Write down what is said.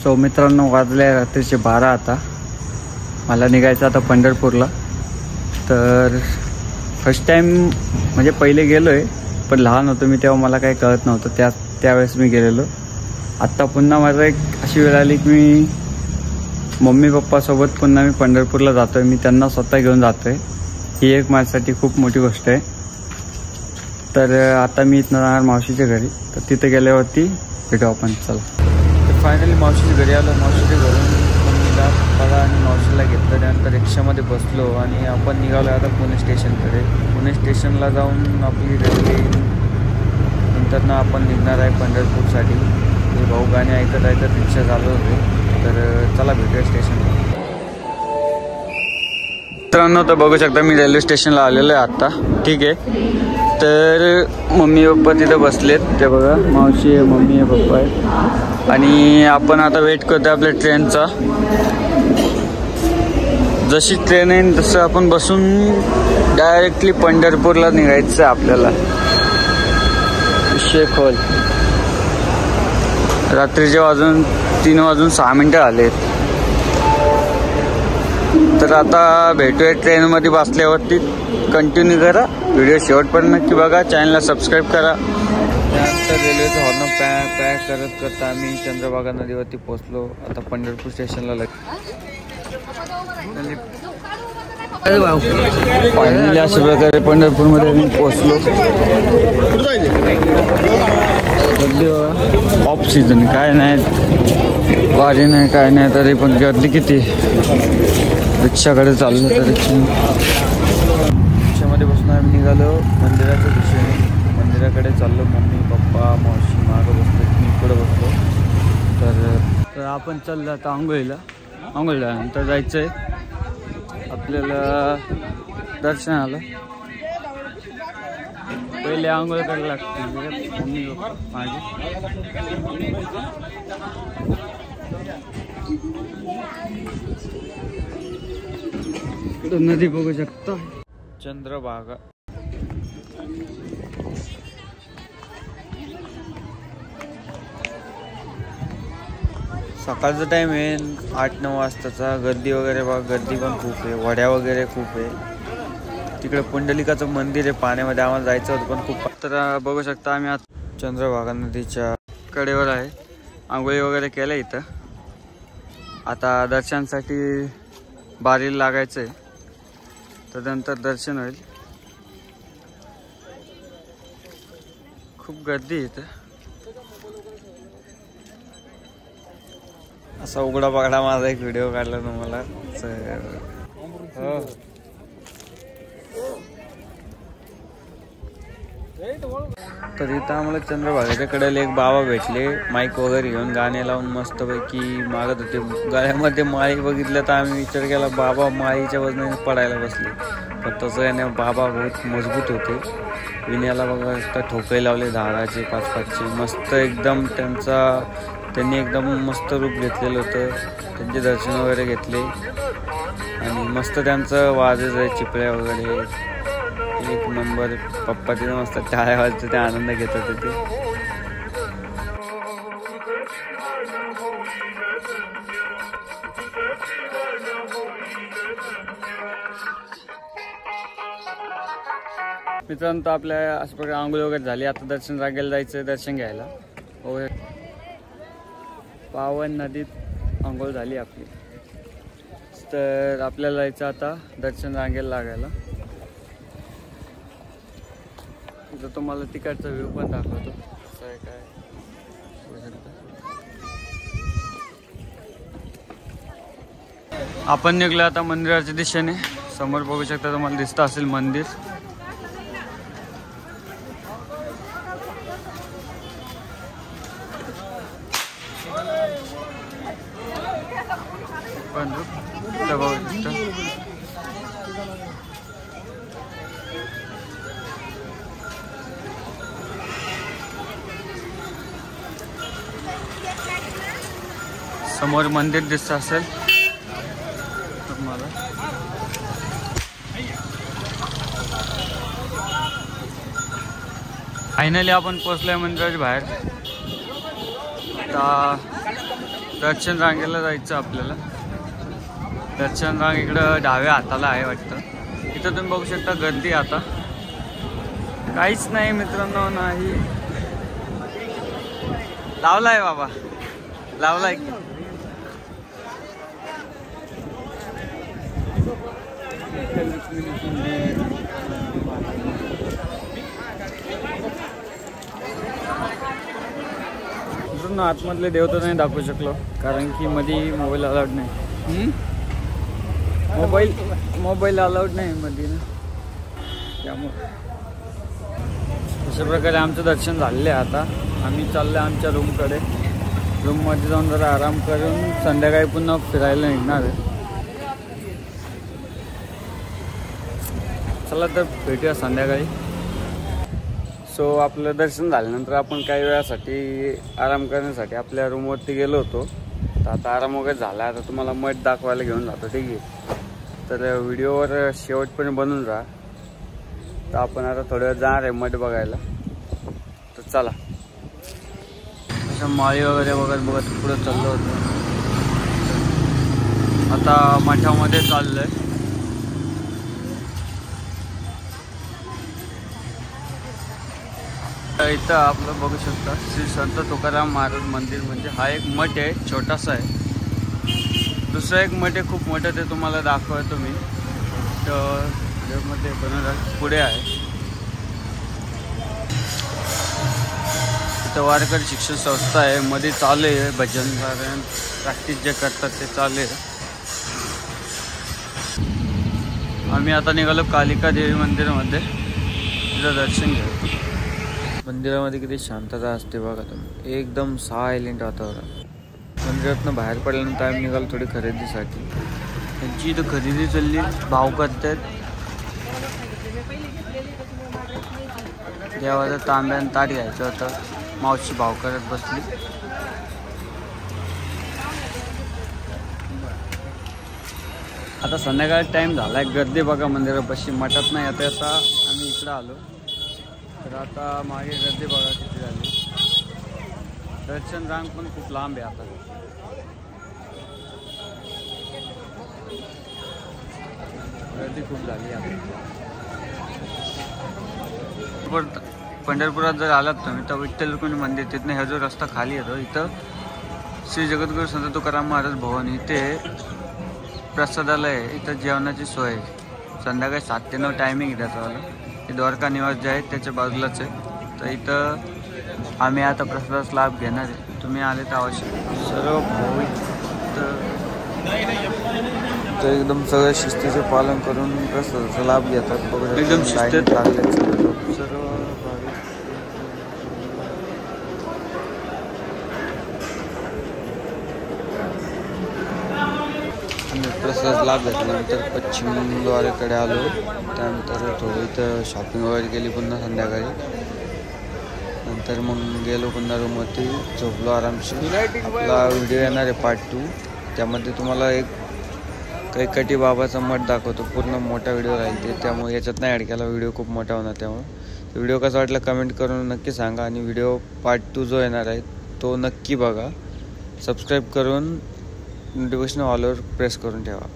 So मित्रांनो, वाजले रात्रीचे 12 आता. मला निघायचं आता पंढरपूरला. तर फर्स्ट टाईम म्हणजे पहिले गेलो आहे, पण लहान होतो मी तेव्हा मला काही कळत नव्हतं. त्यावेळेस मी गेलेलो. आत्ता पुन्हा माझं एक अशी वेळ आली की मी मम्मी पप्पासोबत पुन्हा मी पंढरपूरला जातो आहे. मी त्यांना स्वतः घेऊन जातो आहे. ही एक माझ्यासाठी खूप मोठी गोष्ट आहे. तर आता मी इथनं जाणार मावशीच्या घरी. तर तिथे गेल्यावरती भेटू आपण. चला. तर फायनली मावशीच्या घरी आलो. मावशीच्या घरून मम्मीला पप्पाला आणि मावशीला घेतलं. त्यानंतर रिक्षामध्ये बसलो आणि आपण निघालो आता पुणे स्टेशनकडे. पुणे स्टेशनला जाऊन आपली रेल्वे, नंतर ना आपण निघणार आहे पंढरपूरसाठी. हे भाऊ गाणे ऐकत ऐकत रिक्षा चालू होते. तर चला भेटूया स्टेशनला. मित्रांनो, तर बघू शकता मी रेल्वे स्टेशनला आलेलो आहे आत्ता. ठीक आहे. तर मम्मी पप्पा तिथं बसलेत. ते बघा, मावशी आहे, मम्मी आहे, पप्पा आहे. आणि आपण आता वेट करतो आपल्या ट्रेनचा. जशी ट्रेन आहे तसं आपण बसून डायरेक्टली पंढरपूरला निघायचं आहे आपल्याला. शेखोल. रात्रीचे 3:06 आलेत. तर आता भेटूया ट्रेनमध्ये बसल्यावरती. कंटिन्यू करा व्हिडिओ शेवटपर्यंत नक्की बघा. चॅनलला सबस्क्राईब करा. त्यानंतर रेल्वेचं हॉर्न पॅक करत करता आम्ही चंद्रभागा नदीवरती पोहोचलो. आता पंढरपूर स्टेशनला फायनली अशा प्रकारे पंढरपूरमध्ये आम्ही पोहोचलो. ऑफ सीझन काय नाही, वारी नाही, काय नाही, तरी पण गर्दी किती. रिक्षाकडे चाललो. तर रिक्षामध्ये बसून आम्ही निघालो मंदिराच्या दिशेने. मंदिराकडे चाललो. मम्मी पप्पा मावशी मागं बसलो, मी पुढं बसलो. तर आपण चाललो आता आंघोळीला. आंघोळीला नंतर जायचं आहे आपल्याला दर्शनाला. पहिले आंघोळ करायला लागते मम्मी पप्पा माझी. नदी बघू शकता, चंद्रभागा. सकाळचा टाइम आहे 8-9 वाजताचा. गर्दी वगैरे बघा, गर्दी पण खूप आहे. वड्या वगैरे खूप आहे. तिकडे पुंडलिकाचं मंदिर आहे पाण्यामध्ये. आम्हाला जायचं होतं पण खूप. तर बघू शकता आम्ही आता चंद्रभागा नदीच्या कडेवर आहे. आंघोळी वगैरे केलं इथं. आता दर्शनासाठी बारीला लागायचं आहे. त्यानंतर दर्शन होईल. खूप गर्दी आहे इथं. असा उघडा पगडा माझा एक व्हिडिओ काढला तुम्हाला. हो. तर इथं आम्हाला चंद्रभागाच्या कडेला एक बाबा भेटले. माईक वगैरे घेऊन गाणे लावून मस्तपैकी मागत होते. गळ्यामध्ये माळी बघितलं तर आम्ही विचार केला बाबा माळीच्या वजनाने पडायला बसले. पण तसं याने बाबा बहुत मजबूत होते. विण्याला बघा ठोके लावले धाराचे 5-5चे. मस्त एकदम त्यांनी एकदम मस्त रूप घेतलेलं होतं. त्यांचे दर्शन वगैरे घेतले आणि मस्त त्यांचं वाजत आहे चिपळ्या वगैरे एक नंबर. पप्पा तिथे मस्त टाळ्या वाजते, ते आनंद घेत होते ते. मित्रांनो, आपल्या अशा प्रकारे आंघोळ वगैरे झाली. आता दर्शन रांगेला जायचं, दर्शन घ्यायला. हो, पावन नदीत आंघोळ झाली आपली. तर आपल्याला जायचं आता दर्शन रांगेला लागायला. तर तुम्हाला तिकडचा व्ह्यू पण दाखवतो कसं आहे काय. आपण निघलो आता मंदिराच्या दिशेने. समोर बघू शकता, तुम्हाला दिसतं असेल मंदिर. समोर मंदिर दिसत असेल तुम्हाला. फायनली आपण पोहोचलोय मंदिराच्या बाहेर. आता दर्शन रांगेला जायचं आपल्याला. दर्शन रांग इकडं डाव्या हाताला आहे वाटतं. इथं तुम्ही बघू शकता गर्दी आता काहीच नाही मित्रांनो. नाही लावलाय बाबा, लावलाय की आतमधले देव तर नाही दाखवू शकलो कारण की मध्ये मोबाईल अलाउड नाही. मोबाईल अलाउड नाही मध्ये ना, त्यामुळे अशा प्रकारे आमचं दर्शन झालेलं आहे. आता आम्ही चाललो आमच्या रूमकडे. रूममध्ये जाऊन जरा आराम करून संध्याकाळी पुन्हा फिरायला निघणार आहे. चला तर भेटूया संध्याकाळी. सो आपलं दर्शन झाल्यानंतर आपण काही वेळासाठी आराम करण्यासाठी आपल्या रूमवरती गेलो होतो. तर आता आराम वगैरे झाला. आता तुम्हाला मठ दाखवायला घेऊन जातो, ठीक आहे. तर व्हिडिओवर शेवटपर्यंत बनून राहा. तर आपण आता थोड्या वेळ जाणार आहे मठ बघायला. तर चला. अशा माळी वगैरे बघत पुढे चाललो होतो. आता मठामध्ये चाललोय. इथं आपलं बघू शकता श्री संत तुकाराम महाराज मंदिर. म्हणजे हा एक मठ आहे, छोटासा आहे. दुसरा एक मठ आहे खूप मोठं, ते तुम्हाला दाखवतो मी. तर मध्ये पुढे आहे. इथं वारकरी शिक्षण संस्था आहे. मध्ये चालू आहे भजन गायन प्रॅक्टिस जे करतात ते चालू आहे. आम्ही आता निघालो कालिका देवी मंदिरामध्ये. तिथं दर्शन घेऊ. मंदिरामध्ये किती शांतता असते बघा तुम्ही. एकदम सायलेंट वातावरण. मंदिरातनं बाहेर पडल्यानंतर आम्ही निघालो थोडी खरेदीसाठी. त्यांची इथं खरेदी चालली, भाव करतात. देवाचं तांब्यानं ताट घ्यायचं होतं. मावशी भाव करत बसली. आता संध्याकाळी टाईम झाला आहे. गर्दी बघा मंदिरापाशी. मठात नाही आता आम्ही इकडं आलो. तर आता मागे गर्दी बघा किती झाली. दर्शन रांग पण खूप लांब आहे. आता गर्दी खूप झाली आहे. पंढरपुरात जर आलात तुम्ही तर विठ्ठल रुक्मिणी मंदिर तिथनं हा जो रस्ता खाली येतो. इथं श्री जगद्गुरू संत तुकाराम महाराज भवन इथे प्रसादालय आहे. इथं जेवणाची सोय आहे. संध्याकाळी 7 ते 9 टायमिंग आहे त्याचं. हे द्वारका निवास जे आहे त्याच्या बाजूलाच आहे. तर इथं आम्ही आता प्रसादाचा लाभ घेणार आहे. तुम्ही आले तर अवश्य. सर्व भाविक तर एकदम सगळ्या शिस्तीचे पालन करून प्रसादाचा लाभ घेतात. एकदम शिस्तीत लागले सर्व भाविक. प्रसाद लाभ घेतल्यानंतर पश्चिम द्वारेकडे आलो. त्यानंतर थोडं इथं शॉपिंग वगैरे केली पुन्हा संध्याकाळी. नंतर मग गेलो पुन्हा रूमवरती, झोपलो आरामशीर. आपला व्हिडिओ येणार आहे पार्ट 2. त्यामध्ये तुम्हाला एक कैकटी बाबाचा मठ दाखवतो. पूर्ण मोठा व्हिडिओ राहील ते, त्यामुळे याच्यात नाही ॲड केला. व्हिडिओ खूप मोठा होणार. त्यामुळे व्हिडिओ कसा वाटला कमेंट करून नक्की सांगा. आणि व्हिडिओ पार्ट 2 जो येणार आहे तो नक्की बघा. सबस्क्राईब करून नोटिफिकेशन ऑलवर प्रेस करून ठेवा.